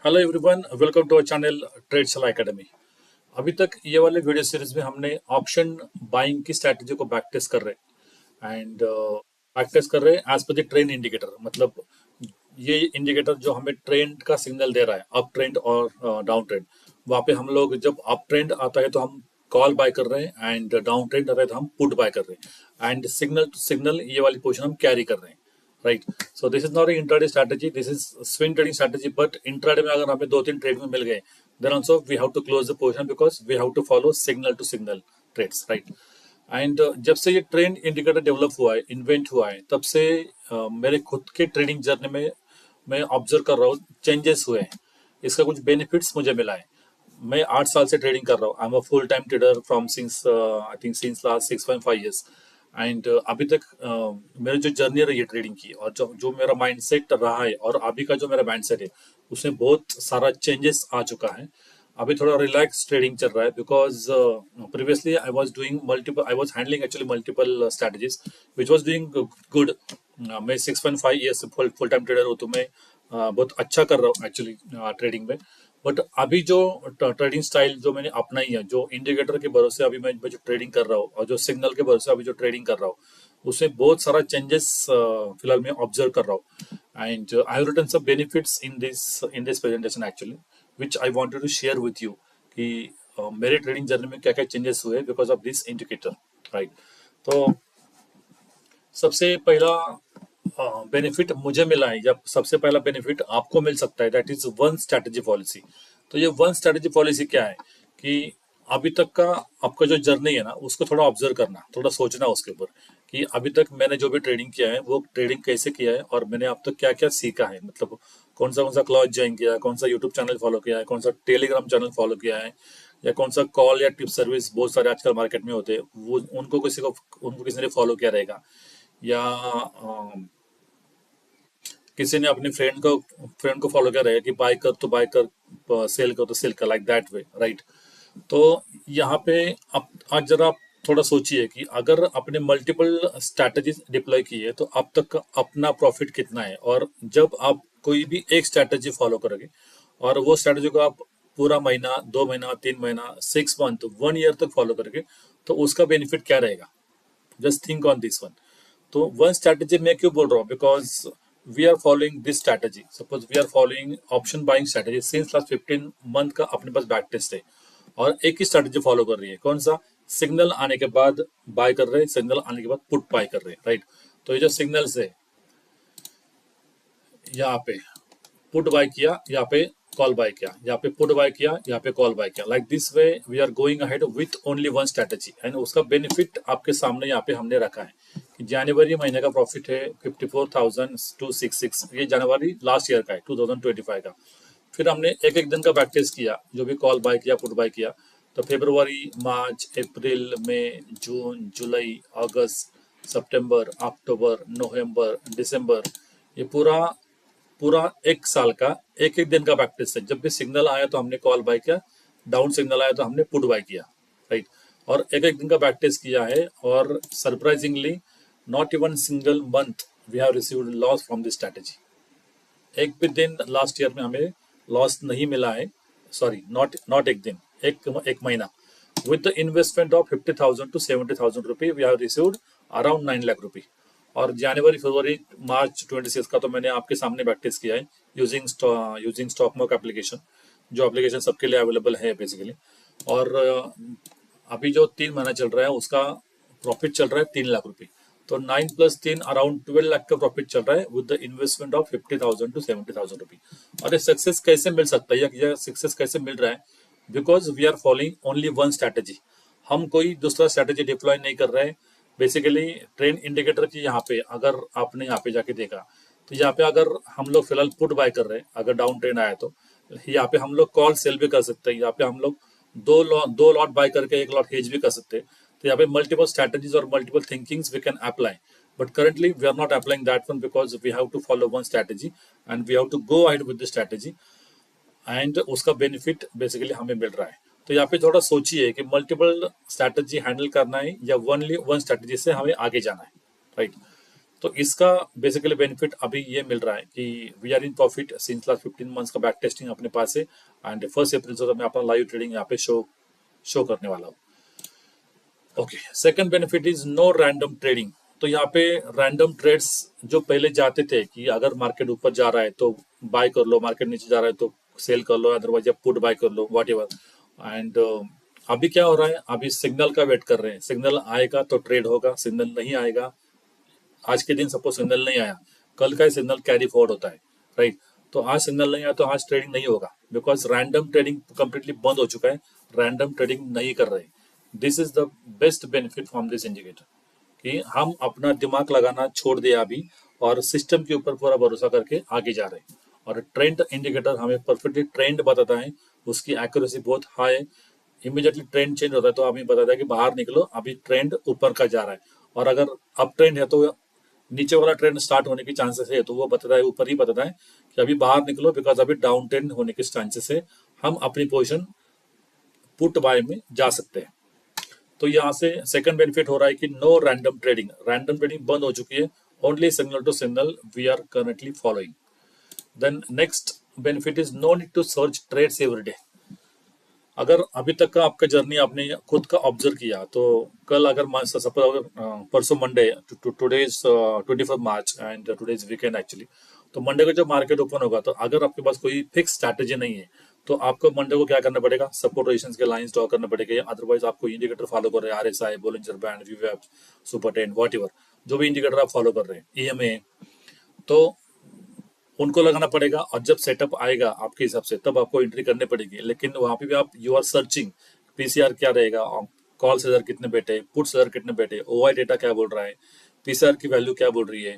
Hello everyone, welcome to our channel trade Salah academy. अभी तक ये वाले वीडियो सीरीज में हमने ऑप्शन बाइंग की स्ट्रैटेजी को बैक टेस्ट कर रहे एंड बैक टेस्ट कर रहे हैं as per the trend indicator. मतलब ये इंडिकेटर जो हमें ट्रेंड का सिग्नल दे रहा है, अप ट्रेंड और डाउन ट्रेंड। वहाँ पे हम लोग जब अप ट्रेंड आता है तो हम कॉल बाय कर रहे हैं एंड डाउन ट्रेंड आता है तो हम पुट बाय कर रहे हैं एंड सिग्नल टू सिग्नल ये वाली पोजीशन हम कैरी कर रहे हैं। Right, so this is not intraday strategy, this is swing trading strategy. But intraday में अगर हमें दो तीन ट्रेड में मिल गए then also we have to close the position because we have to follow signal to signal trades. Right, and जब से ये ट्रेंड इंडिकेटर डेवलप हुआ है, इन्वेंट हुआ है, तब से मेरे खुद के ट्रेडिंग जर्नी में मैं ऑब्जर्व कर रहा हूँ चेंजेस हुए हैं। इसका कुछ बेनिफिट्स मुझे मिला है। मैं 8 साल से ट्रेडिंग कर रहा हूँ। I am a full time trader from since I think since last 6.5 years। And अभी तक मेरी जो जर्नी रही है ट्रेडिंग की और जो जो मेरा माइंडसेट रहा है और अभी का जो मेरा माइंडसेट है उसमें बहुत सारा चेंजेस आ चुका है। अभी थोड़ा रिलैक्स ट्रेडिंग चल रहा है because previously I was doing multiple, I was handling actually multiple strategies which was doing good. मैं 6.5 years full full time trader हूँ तो मैं बहुत अच्छा कर रहा हूँ एक्चुअली ट्रेडिंग में। बट अभी जो ट्रेडिंग स्टाइल जो मैंने अपनाई है, जो इंडिकेटर के भरोसे अभी मैं जो ट्रेडिंग कर रहा हूँ और जो सिग्नल के भरोसे अभी जो ट्रेडिंग कर रहा हूँ उसमें बहुत सारा चेंजेस फिलहाल मैं ऑब्जर्व कर रहा हूँ। And I have written some benefits in this presentation actually which I wanted to share with you कि मेरे ट्रेडिंग जर्नी में क्या क्या चेंजेस हुए because of this indicator. Right, तो सबसे पहला बेनिफिट मुझे मिला है या सबसे पहला बेनिफिट आपको मिल सकता है, that is one strategy policy. तो ये वन स्ट्रैटेजी पॉलिसी क्या है कि अभी तक का आपका जो जर्नी है ना उसको थोड़ा ऑब्जर्व करना, थोड़ा सोचना उसके ऊपर कि अभी तक मैंने जो भी ट्रेडिंग किया है वो ट्रेडिंग कैसे किया है और मैंने अब तक क्या क्या सीखा है। मतलब कौन सा क्लास ज्वाइन किया है, कौन सा यूट्यूब चैनल फॉलो किया है, कौन सा टेलीग्राम चैनल फॉलो किया है, या कौन सा कॉल या टिप सर्विस बहुत सारे आजकल मार्केट में होते हैं वो उनको किसी ने फॉलो किया रहेगा, या किसी ने अपने फ्रेंड को फॉलो किया रहेगा कि बाय कर तो बाय कर, सेल कर तो सेल कर, लाइक दैट वे। राइट, तो यहाँ पे आज जरा आप थोड़ा सोचिए कि अगर आपने मल्टीपल स्ट्रैटेजीज डिप्लॉय की है तो अब तक का अपना प्रॉफिट कितना है। और जब आप कोई भी एक स्ट्रैटेजी फॉलो करोगे और वो स्ट्रैटेजी को आप पूरा महीना, 2 महीना, 3 महीना, 6 मंथ, 1 ईयर तक फॉलो करोगे तो उसका बेनिफिट क्या रहेगा। Just think on this one. तो वन स्ट्रैटेजी मैं क्यों बोल रहा हूँ, because we are following this strategy. Suppose we are following option buying strategy since last 15 month का अपने पास बैक टेस्ट है और एक ही स्ट्रैटेजी फॉलो कर रही है। कौन सा? सिग्नल आने के बाद बाय कर रहे हैं, सिग्नल आने के बाद पुट बाय कर रहे हैं। राइट, तो ये जो सिग्नल्स है यहाँ पे पुट बाय किया, यहाँ पे कॉल बाय किया, यहाँ पे पुट बाय किया, यहाँ पे कॉल बाय किया, like this way we are going ahead with only one strategy. And उसका बेनिफिट आपके सामने यहाँ पे हमने रखा है कि जनवरी महीने का प्रॉफिट है 54,266। ये जनवरी लास्ट ईयर का है, 2025 का। फिर हमने एक एक दिन का बैक टेस्ट किया, जो भी कॉल बाय किया, पुट बाय किया। तो फरवरी, मार्च, अप्रैल, मई, जून, जुलाई, अगस्त, सितंबर, अक्टूबर, नवंबर, दिसंबर, ये पूरा पूरा 1 साल का एक एक दिन का प्रैक्टिस है। जब भी सिग्नल आया तो हमने कॉल बाय किया, डाउन सिग्नल आया तो हमने पुट बाय किया। राइट, और एक एक दिन का प्रैक्टिस किया है और surprisingly not even single month we have received loss from this strategy. एक भी दिन लास्ट ईयर में हमें लॉस नहीं मिला है। सॉरी, नॉट नॉट एक दिन, एक महीना। With the investment of 50,000 to 70,000 rupee we have received around 9 lakh rupee. और जनवरी, फरवरी, मार्च 26 का तो मैंने आपके सामने प्रैक्टिस किया है यूजिंग स्टॉक मार्क एप्लीकेशन, जो एप्लीकेशन सबके लिए अवेलेबल है बेसिकली। और अभी जो 3 महीना चल रहा है उसका प्रॉफिट चल रहा है 3 लाख रुपए। तो 9 + 3 अराउंड 12 लाख का प्रॉफिट चल रहा है with the investment of 50,000 to 70,000 रुपी। और ये सक्सेस कैसे मिल सकता है, या सक्सेस कैसे मिल रहा है, because we are following only one strategy. हम कोई दूसरा स्ट्रैटेजी डिप्लॉय नहीं कर रहे हैं। बेसिकली ट्रेंड इंडिकेटर की यहाँ पे अगर आपने यहाँ पे जाके देखा तो यहाँ पे अगर हम लोग फिलहाल पुट बाय कर रहे हैं, अगर डाउन ट्रेंड आया तो यहाँ पे हम लोग कॉल सेल भी कर सकते हैं। यहाँ पे हम लोग दो लॉट बाय करके एक लॉट हेज भी कर सकते हैं। तो यहाँ पे मल्टीपल स्ट्रैटेजीज और multiple thinkings we can apply. But currently we are not applying that one because we have to follow one strategy and we have to go ahead with the strategy and उसका benefit basically हमें मिल रहा है। तो यहाँ पे थोड़ा सोचिए कि मल्टीपल स्ट्रैटेजी हैंडल करना है या ओनली वन स्ट्रैटेजी से हमें आगे जाना है। राइट, तो इसका बेसिकली बेनिफिट अभी ये मिल रहा है कि we are in profit since last 15 months का बैक टेस्टिंग अपने पास है। एंड 1 अप्रैल से तो मैं अपना लाइव ट्रेडिंग यहाँ पे शो करने वाला हूँ। Okay, second benefit is no random trading. तो यहाँ पे रैंडम ट्रेड्स जो पहले जाते थे कि अगर मार्केट ऊपर जा रहा है तो बाय कर लो, मार्केट नीचे जा रहा है तो सेल कर लो, अदरवाइज आप पुट बाय कर लो, वॉट एवर। एंड अभी क्या हो रहा है, अभी सिग्नल का वेट कर रहे हैं। सिग्नल आएगा तो ट्रेड होगा, सिग्नल नहीं आएगा, आज के दिन सपोज सिग्नल नहीं आया, कल का सिग्नल कैरी फॉरवर्ड होता है, राइट। तो आज सिग्नल नहीं आया तो आज ट्रेडिंग नहीं होगा, बिकॉज रैंडम ट्रेडिंग कंप्लीटली बंद हो चुका है, रैंडम ट्रेडिंग नहीं कर रहे। This is the best benefit from this indicator कि हम अपना दिमाग लगाना छोड़ दिया अभी और सिस्टम के ऊपर पूरा भरोसा करके आगे जा रहे हैं। और ट्रेंड इंडिकेटर हमें परफेक्टली ट्रेंड बताता है, उसकी एक्यूरेसी बहुत हाई है। इमीडिएटली ट्रेंड चेंज होता है तो हमें बताता है कि बाहर निकलो, अभी ट्रेंड ऊपर का जा रहा है। और अगर अप ट्रेंड है तो नीचे वाला ट्रेंड स्टार्ट होने की चांसेस है, तो वो बताता है, ऊपर ही बताता है कि अभी बाहर निकलो, बिकॉज अभी डाउन ट्रेंड होने के चांसेस है, हम अपनी पोजीशन पुट बाय में जा सकते हैं। तो यहाँ से सेकंड बेनिफिट हो रहा है कि no random trading, random trading बंद हो चुकी है, only signal to signal we are currently following. Then next benefit is no need to search trades every day. अगर अभी तक का आपका जर्नी आपने खुद का ऑब्जर्व किया तो कल अगर सपोज अगर परसों Monday, today is 24 March and today is weekend actually, तो मंडे को जब मार्केट ओपन होगा तो अगर आपके पास कोई फिक्स स्ट्रैटेजी नहीं है तो आपको मंडे को क्या करना पड़ेगा, सपोर्ट रेजिस्टेंस के लाइंस ड्रॉ करना पड़ेगा, अदरवाइज आपको इंडिकेटर फॉलो कर रहे हैं, RSI, बोलिंजर बैंड, वीवैप, सुपर टेन, वॉट एवर, जो भी इंडिकेटर आप फॉलो कर रहे हैं, EMA, तो उनको लगाना पड़ेगा। और जब सेटअप आएगा आपके हिसाब से तब आपको एंट्री करनी पड़ेगी। लेकिन वहां पे भी आप यू आर सर्चिंग PCR क्या रहेगा, कॉल सेजर कितने बैठे, पुट सेजर कितने बैठे, OI डेटा क्या बोल रहा है, PCR की वैल्यू क्या बोल रही है,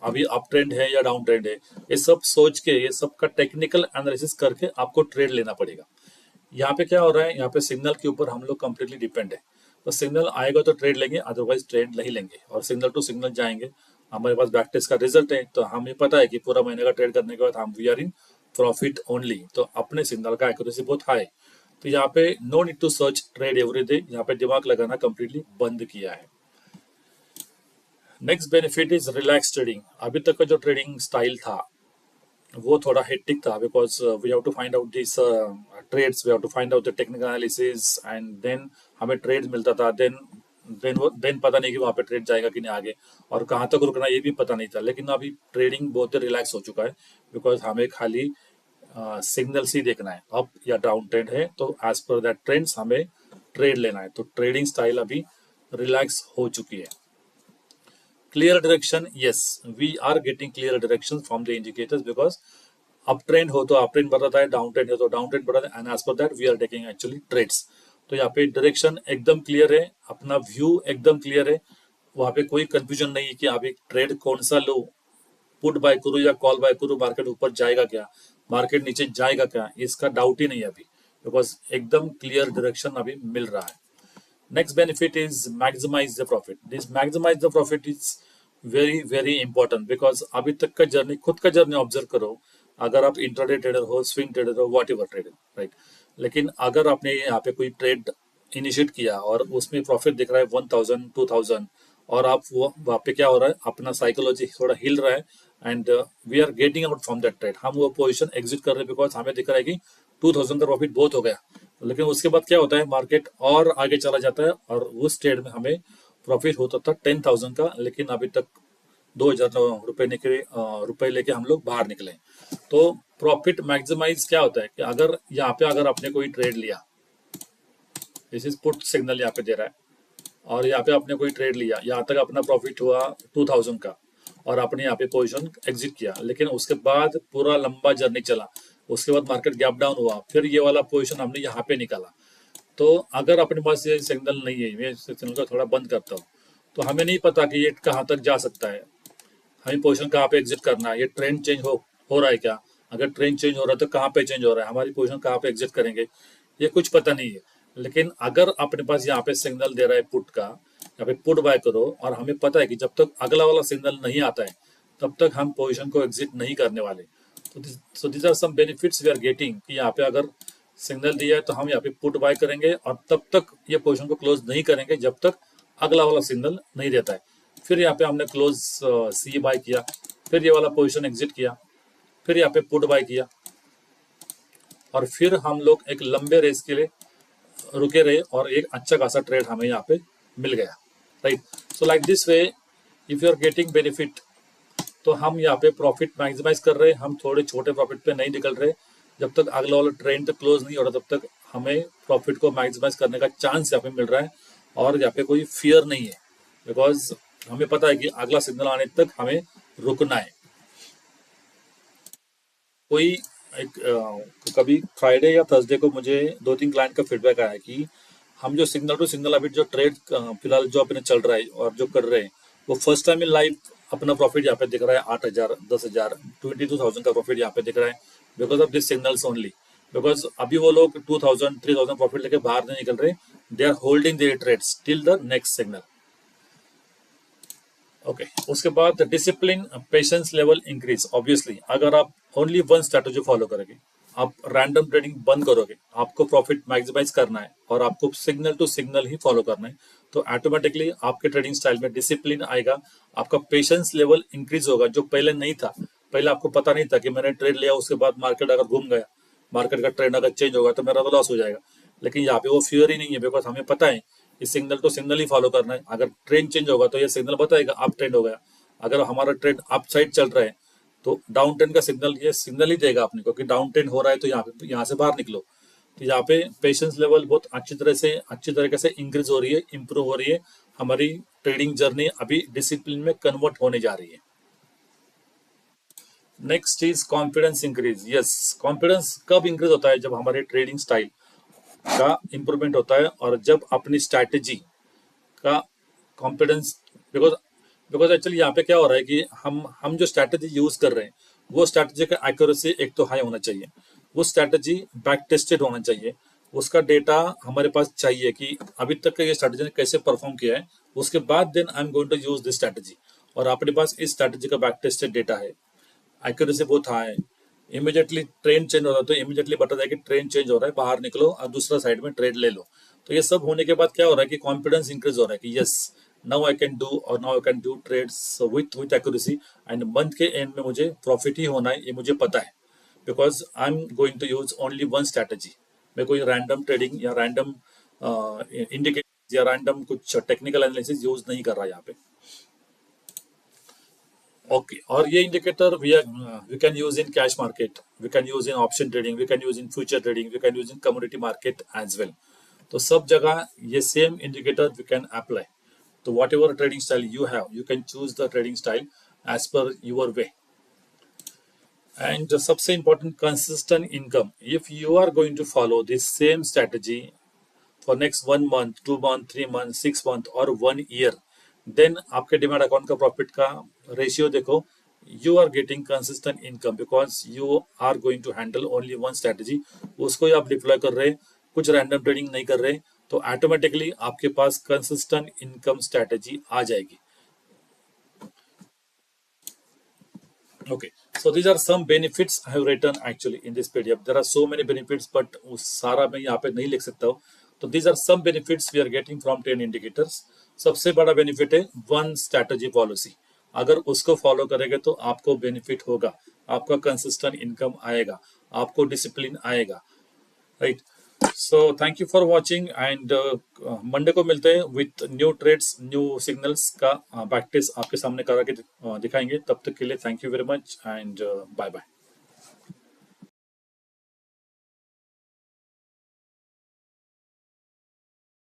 अभी अप ट्रेंड है या डाउन ट्रेंड है, ये सब सोच के, ये सब का टेक्निकल एनालिसिस करके आपको ट्रेड लेना पड़ेगा। यहाँ पे क्या हो रहा है, यहाँ पे सिग्नल के ऊपर हम लोग कंप्लीटली डिपेंड है। तो सिग्नल आएगा तो ट्रेड लेंगे, अदरवाइज ट्रेड नहीं लेंगे, और सिग्नल टू सिग्नल जाएंगे। हमारे पास बैक टेस्ट का रिजल्ट है तो हमें पता है कि पूरा महीने का ट्रेड करने के बाद हम we are in profit only. तो अपने सिग्नल का एक्यूरेसी बहुत हाई, तो यहाँ पे no need to search trade every day, यहाँ पे दिमाग लगाना कंप्लीटली बंद किया है। Next benefit is relax trading. अभी तक का जो ट्रेडिंग स्टाइल था वो थोड़ा हेक्टिक था, because we have to find out this trades, we have to find out the technical analysis and then हमें ट्रेड मिलता था। देन पता नहीं कि वहाँ पे ट्रेड जाएगा कि नहीं आगे, और कहाँ तक रुकना ये भी पता नहीं था। लेकिन अभी ट्रेडिंग बहुत रिलैक्स हो चुका है, बिकॉज हमें खाली सिग्नल ही देखना है, अप या डाउन ट्रेंड है तो एज पर दैट ट्रेंड्स हमें ट्रेड लेना है। तो ट्रेडिंग स्टाइल अभी रिलैक्स हो चुकी है। Clear direction, yes, we are getting clear directions from the indicators, because uptrend हो तो uptrend बताता है, downtrend है तो downtrend बताता है, and as per that we are taking actually trades। तो यहाँ पे डायरेक्शन एकदम क्लियर है, अपना व्यू एकदम क्लियर है, वहाँ पे कोई कंफ्यूजन नहीं है कि अभी ट्रेड कौन सा लो, पुट बाय करूँ या कॉल बाय करूँ, मार्केट ऊपर जाएगा क्या, मार्केट नीचे जाएगा क्या, इसका डाउट ही नहीं है अभी, बिकॉज एकदम क्लियर डायरेक्शन अभी मिल रहा है। Next benefit is maximize the profit. This maximize the profit is very important, because अभी तक का जर्नी, खुद का जर्नी ऑब्जर्व करो। अगर आप इंट्राडे ट्रेडर हो, स्विंग ट्रेडर हो, वॉट एवर ट्रेडर, राइट, लेकिन अगर आपने यहाँ पे कोई ट्रेड इनिशिएट किया और उसमें प्रॉफिट दिख रहा है 1000 2000, और आप वो वहाँ पे क्या हो रहा है, अपना साइकोलॉजी थोड़ा हिल रहा है, and we are getting out from that trade, हम वो पोजिशन एग्जिट कर रहे हैं, बिकॉज हमें दिख रहा है कि 2000 का प्रॉफिट बहुत हो गया। लेकिन उसके बाद क्या होता है, मार्केट और आगे चला जाता है, और उस ट्रेड में हमें प्रॉफिट होता था 10,000 का, लेकिन अभी तक 2000 रुपए लेके हम लोग बाहर निकले। तो प्रॉफिट मैक्सिमाइज क्या होता है कि अगर यहाँ पे अगर आपने कोई ट्रेड लिया, दिस इज पुट सिग्नल यहाँ पे दे रहा है, और यहाँ पे आपने कोई ट्रेड लिया, यहाँ तक अपना प्रॉफिट हुआ 2000 का, और आपने यहाँ पे पोजीशन एग्जिट किया, लेकिन उसके बाद पूरा लंबा जर्नी चला, उसके बाद मार्केट गैप डाउन हुआ, फिर ये वाला पोजीशन हमने यहाँ पे निकाला। तो अगर अपने पास ये सिग्नल नहीं है, मैं सिग्नल को थोड़ा बंद करता हूँ, तो हमें नहीं पता कि ये कहाँ तक जा सकता है, हमें पोजीशन कहाँ पे एग्जिट करना है, ये ट्रेंड चेंज हो रहा है क्या, अगर ट्रेंड चेंज हो रहा है तो कहाँ पे चेंज हो रहा है, हमारी पोजीशन कहाँ पे एग्जिट करेंगे, ये कुछ पता नहीं है। लेकिन अगर अपने पास यहाँ पे सिग्नल दे रहा है पुट का, यहाँ पे पुट बाय करो, और हमें पता है कि जब तक अगला वाला सिग्नल नहीं आता है तब तक हम पोजीशन को एग्जिट नहीं करने वाले। So this are some benefits we are getting, कि यहाँ पे अगर सिग्नल दिया है तो हम यहाँ पे पुट बाय करेंगे, और तब तक ये पोजीशन को क्लोज नहीं करेंगे जब तक अगला वाला सिग्नल नहीं देता है। फिर यहाँ पे हमने क्लोज सी बाय किया, फिर ये वाला पोजीशन एग्जिट किया, फिर यहाँ पे पुट बाय किया, और फिर हम लोग एक लंबे रेस के लिए रुके रहे और एक अच्छा खासा ट्रेड हमें यहाँ पे मिल गया, right. So like this way if you are getting benefit, तो हम यहाँ पे प्रॉफिट मैक्सिमाइज कर रहे हैं, हम थोड़े छोटे प्रॉफिट पे नहीं निकल रहे। जब तक अगला वाला ट्रेंड क्लोज नहीं हो रहा तब तक हमें प्रॉफिट को मैक्सिमाइज करने का चांस यहाँ पे मिल रहा है, और यहाँ पे कोई फियर नहीं है, बिकॉज हमें पता है कि अगला सिग्नल आने तक हमें रुकना है। कोई एक कभी फ्राइडे या थर्सडे को मुझे 2-3 क्लाइंट का फीडबैक आया कि हम जो सिग्नल टू सिग्नल अभी जो ट्रेड फिलहाल जो अपने चल रहा है और जो कर रहे हैं, वो फर्स्ट टाइम इन लाइफ अपना प्रॉफिट यहाँ पे दिख रहा है 8,000, 10,000, 22,000 का प्रॉफिट यहाँ पे दिख रहा है, because of this signals only. Because अभी वो लोग 2,000, 3,000 प्रॉफिट लेके बाहर नहीं निकल रहे, they are holding their trades till the next signal. Okay, उसके बाद discipline, patience level increase. Obviously अगर आप ओनली वन स्ट्रेटेजी फॉलो करोगे, आप रैंडम ट्रेडिंग बंद करोगे, आपको प्रॉफिट मैक्सिमाइज करना है और आपको सिग्नल टू सिग्नल ही फॉलो करना है, तो ऑटोमेटिकली आपके ट्रेडिंग स्टाइल में डिसिप्लिन आएगा, आपका पेशेंस लेवल इंक्रीज होगा, जो पहले नहीं था। पहले आपको पता नहीं था कि मैंने ट्रेड लिया, उसके बाद मार्केट अगर घूम गया, मार्केट का ट्रेंड अगर चेंज होगा तो मेरा तो लॉस हो जाएगा। लेकिन यहाँ पे वो फियर ही नहीं है, बिकॉज हमें पता है कि सिग्नल तो सिग्नल ही फॉलो करना है। अगर ट्रेंड चेंज होगा तो ये सिग्नल बताएगा अप ट्रेंड हो गया, अगर हमारा ट्रेंड अप साइड चल रहा है तो डाउन ट्रेंड का सिग्नल ये सिग्नल ही देगा अपने को कि डाउन ट्रेंड हो रहा है, तो यहाँ से बाहर निकलो। तो यहाँ पे पेशेंस लेवल बहुत अच्छी तरीके से इंक्रीज हो रही है, इंप्रूव हो रही है। हमारी ट्रेडिंग जर्नी अभी डिसिप्लिन में कन्वर्ट होने जा रही है। Next is confidence increase. Yes, confidence कब इंक्रीज होता है? जब हमारे ट्रेडिंग स्टाइल का इंप्रूवमेंट होता है और जब अपनी स्ट्रैटेजी का कॉन्फिडेंस, बिकॉज बिकॉज एक्चुअली यहाँ पे क्या हो रहा है कि हम जो स्ट्रैटेजी यूज कर रहे हैं वो स्ट्रैटेजी का एक्यूरेसी एक तो हाई होना चाहिए, वो स्ट्रैटेजी बैक टेस्टेड होना चाहिए, उसका डेटा हमारे पास चाहिए कि अभी तक का ये स्ट्रैटेजी ने कैसे परफॉर्म किया है, उसके बाद then I am going to use this strategy. और अपने पास इस स्ट्रैटेजी का बैक टेस्टेड डेटा है, एक्यूरेसी बहुत हाई है। इमीडिएटली ट्रेंड चेंज हो रहा है तो इमीडिएटली बता जाए कि ट्रेंड चेंज हो रहा है, बाहर निकलो और दूसरा साइड में ट्रेड ले लो। तो ये सब होने के बाद क्या हो रहा है कि कॉन्फिडेंस इंक्रीज हो रहा है कि yes, now I can do, और now I can do trades with accuracy, and month के एंड में मुझे प्रॉफिट ही होना है, ये मुझे पता है, because I am going to use only one strategy. मैं कोई रैंडम ट्रेडिंग या रैंडम इंडिकेटर या रैंडम कुछ टेक्निकल एनालिसिस यूज नहीं कर रहा यहाँ पे। ओके, और ये indicator we can use in cash market, we can use in option trading, we can use in future trading, we can use in commodity market as well. तो सब जगह ये same indicator we can apply. तो what ever trading style you have, you can choose the trading style as per your way. And सबसे important, consistent income. If you are going to follow this same strategy for next 1 month, 2 month, 3 month, 6 month or 1 year, then आपके demat account का profit का ratio देखो, you are getting consistent income because you are going to handle only one strategy. उसको ही आप deploy कर रहे हैं, कुछ रैंडम ट्रेडिंग नहीं कर रहे, तो ऑटोमेटिकली आपके पास कंसिस्टेंट इनकम स्ट्रैटेजी आ जाएगी। Okay, so these are some benefits I have written actually in this PDF. There are so many benefits, but उस सारा मैं यहाँ पे नहीं लिख सकता हूँ। तो these are some benefits we are getting from 10 indicators. सबसे बड़ा बेनिफिट है वन स्ट्रैटेजी पॉलिसी। अगर उसको फॉलो करेंगे तो आपको बेनिफिट होगा, आपका कंसिस्टेंट इनकम आएगा, आपको डिसिप्लिन आएगा, right. So thank you for watching, and Monday को मिलते हैं with new trades, new signals का प्रैक्टिस आपके सामने करा के दिखाएंगे। तब तक के लिए thank you very much and bye bye.